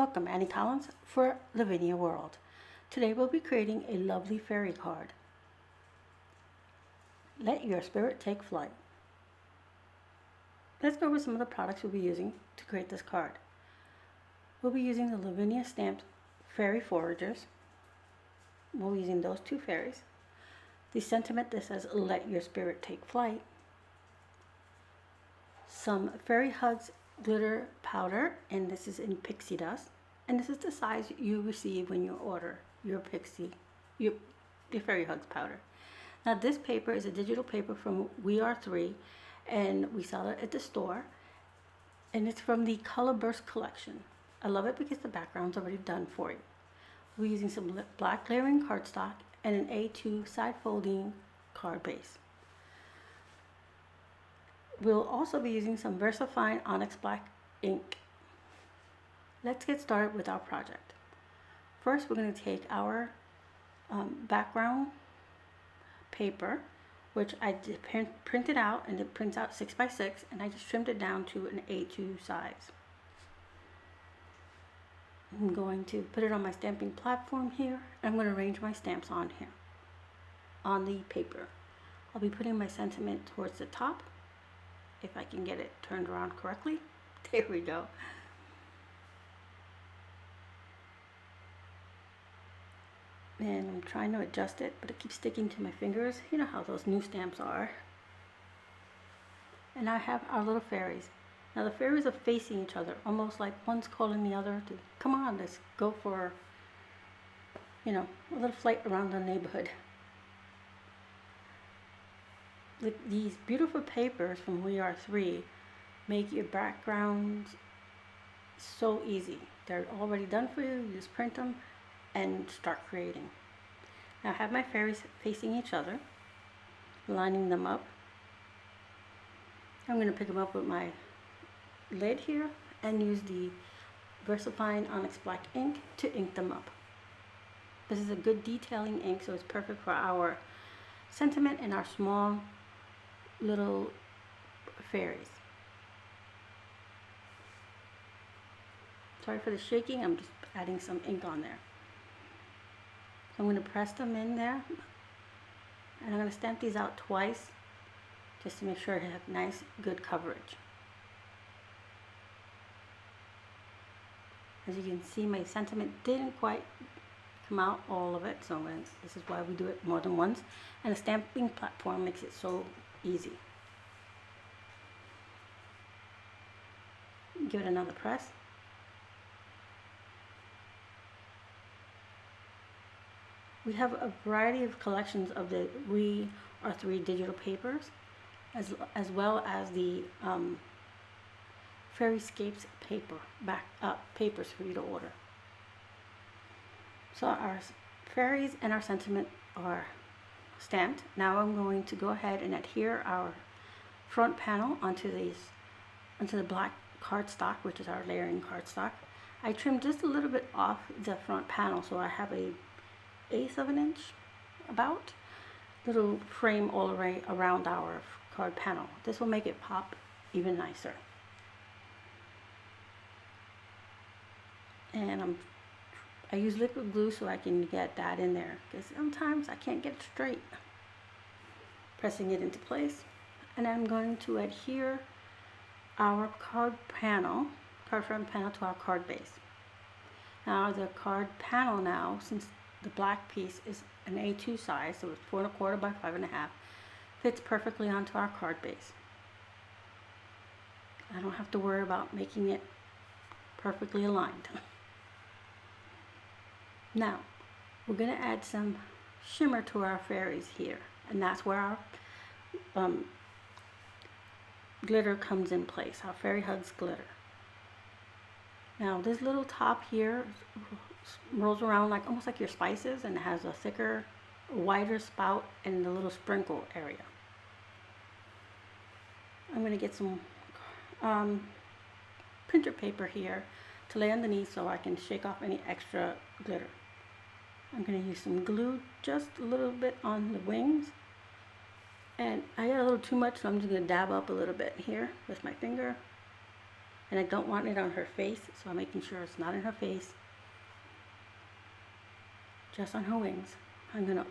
Welcome, Annie Collins for Lavinia World. Today we'll be creating a lovely fairy card. Let your spirit take flight. Let's go over some of the products we'll be using to create this card. We'll be using the Lavinia stamped fairy foragers. We'll be using those two fairies. The sentiment that says let your spirit take flight. Some fairy hugs glitter powder, and this is in Pixie dust, and this is the size you receive when you order your your fairy hugs powder. Now this paper is a digital paper from We Are 3, and we sell it at the store, and it's from the Color Burst collection. I love it because the background's already done for you. We're using some black layering cardstock and an A2 side folding card base. We'll also be using some VersaFine Onyx Black ink. Let's get started with our project. First, we're going to take our background paper, which I printed out, and it prints out 6x6, and I just trimmed it down to an A2 size. I'm going to put it on my stamping platform here, and I'm going to arrange my stamps on here, on the paper. I'll be putting my sentiment towards the top, if I can get it turned around correctly. There we go. And I'm trying to adjust it, but it keeps sticking to my fingers. You know how those new stamps are. And I have our little fairies. Now the fairies are facing each other, almost like one's calling the other to, come on, let's go for, a little flight around the neighborhood. These beautiful papers from We Are 3 make your backgrounds so easy. They're already done for you. You just print them and start creating. Now I have my fairies facing each other, lining them up. I'm going to pick them up with my lid here and use the VersaFine Onyx Black ink to ink them up. This is a good detailing ink, so it's perfect for our sentiment and our small little fairies. Sorry for the shaking, I'm just adding some ink on there. So I'm going to press them in there, and I'm going to stamp these out twice just to make sure I have nice, good coverage. As you can see, my sentiment didn't quite come out, all of it, so this is why we do it more than once, and the stamping platform makes it so easy. Give it another press. We have a variety of collections of the We Are 3 digital papers, as well as the Fairyscapes papers for you to order. So our fairies and our sentiment are stamped. Now I'm going to go ahead and adhere our front panel onto the black cardstock, which is our layering cardstock. I trimmed just a little bit off the front panel, so I have a 1/8 of an inch, about, little frame all around our card panel. This will make it pop even nicer. And I use liquid glue so I can get that in there, because sometimes I can't get it straight. Pressing it into place, and I'm going to adhere our card front panel to our card base. Now the card panel, since the black piece is an A2 size, so it's 4 1/4 by 5 1/2, fits perfectly onto our card base. I don't have to worry about making it perfectly aligned. Now, we're going to add some shimmer to our fairies here, and that's where our glitter comes in place, our fairy hugs glitter. Now, this little top here rolls around almost like your spices, and it has a thicker, wider spout and the little sprinkle area. I'm going to get some printer paper here to lay underneath so I can shake off any extra glitter. I'm going to use some glue just a little bit on the wings, and I got a little too much, so I'm just going to dab up a little bit here with my finger And I don't want it on her face, so I'm making sure it's not in her face, just on her wings. I'm going to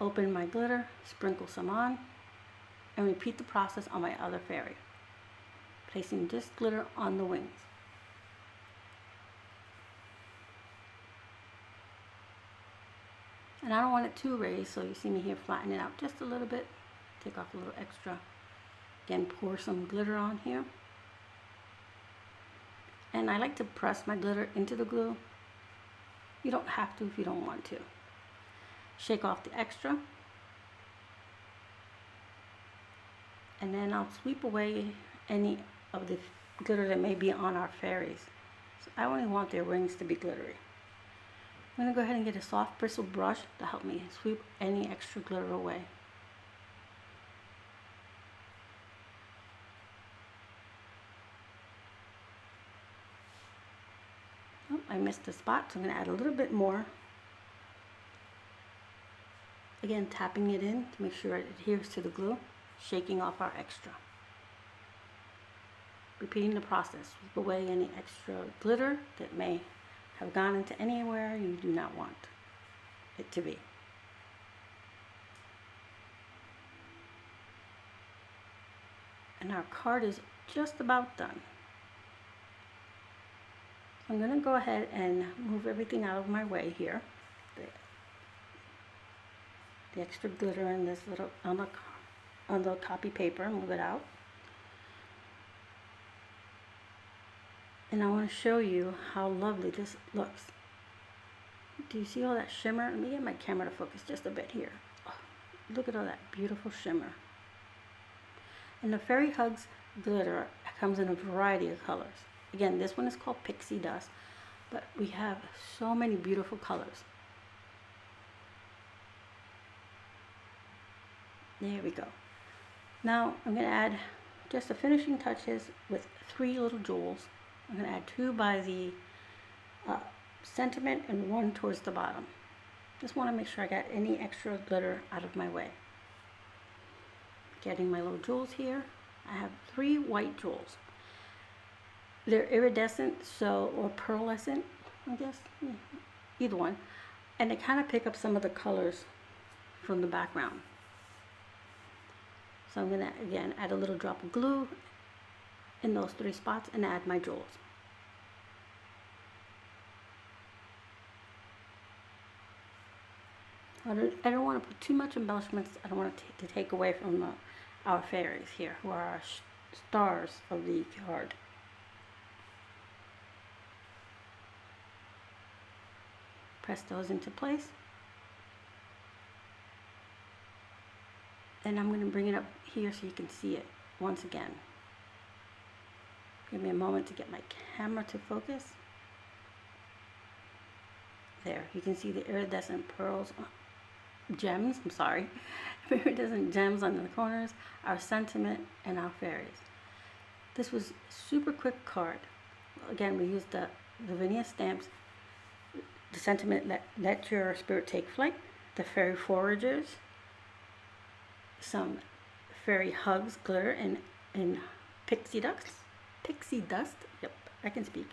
open my glitter, sprinkle some on, and repeat the process on my other fairy, placing this glitter on the wings. And I don't want it too raised, so you see me here flatten it out just a little bit, take off a little extra. Again, pour some glitter on here. And I like to press my glitter into the glue. You don't have to if you don't want to. Shake off the extra. And then I'll sweep away any of the glitter that may be on our fairies. So I only want their wings to be glittery. I'm going to go ahead and get a soft bristle brush to help me sweep any extra glitter away. Oh, I missed a spot, so I'm going to add a little bit more. Again, tapping it in to make sure it adheres to the glue, shaking off our extra. Repeating the process, sweep away any extra glitter that may have gone into anywhere you do not want it to be. And our card is just about done. I'm going to go ahead and move everything out of my way here. The extra glitter in this little on the copy paper, move it out. And I want to show you how lovely this looks. Do you see all that shimmer? Let me get my camera to focus just a bit here. Oh, look at all that beautiful shimmer. And the Fairy Hugs glitter comes in a variety of colors. Again, this one is called Pixie Dust, but we have so many beautiful colors. There we go. Now I'm going to add just the finishing touches with 3 little jewels. I'm going to add 2 by the sentiment and 1 towards the bottom. Just want to make sure I got any extra glitter out of my way. Getting my little jewels here. I have 3 white jewels. They're iridescent, or pearlescent, I guess, either one. And they kind of pick up some of the colors from the background. So I'm going to, again, add a little drop of glue in those 3 spots and add my jewels. I don't want to put too much embellishments. I don't want to take away from our fairies here, who are our stars of the card. Press those into place. Then I'm going to bring it up here so you can see it once again. Give me a moment to get my camera to focus. There, you can see the iridescent gems, iridescent gems on the corners, our sentiment, and our fairies. This was a super quick card. Again, we used the Lavinia stamps, the sentiment, let your spirit take flight, the fairy foragers, some Fairy Hugs glitter in Pixie Dust, yep, I can speak,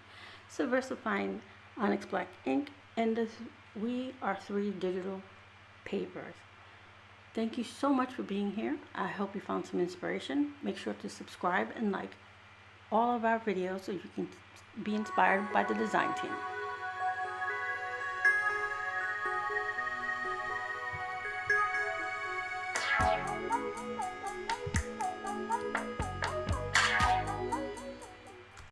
Subversifying Onyx Black ink, and this We Are 3 digital papers. Thank you so much for being here. I hope you found some inspiration. Make sure to subscribe and like all of our videos so you can be inspired by the design team.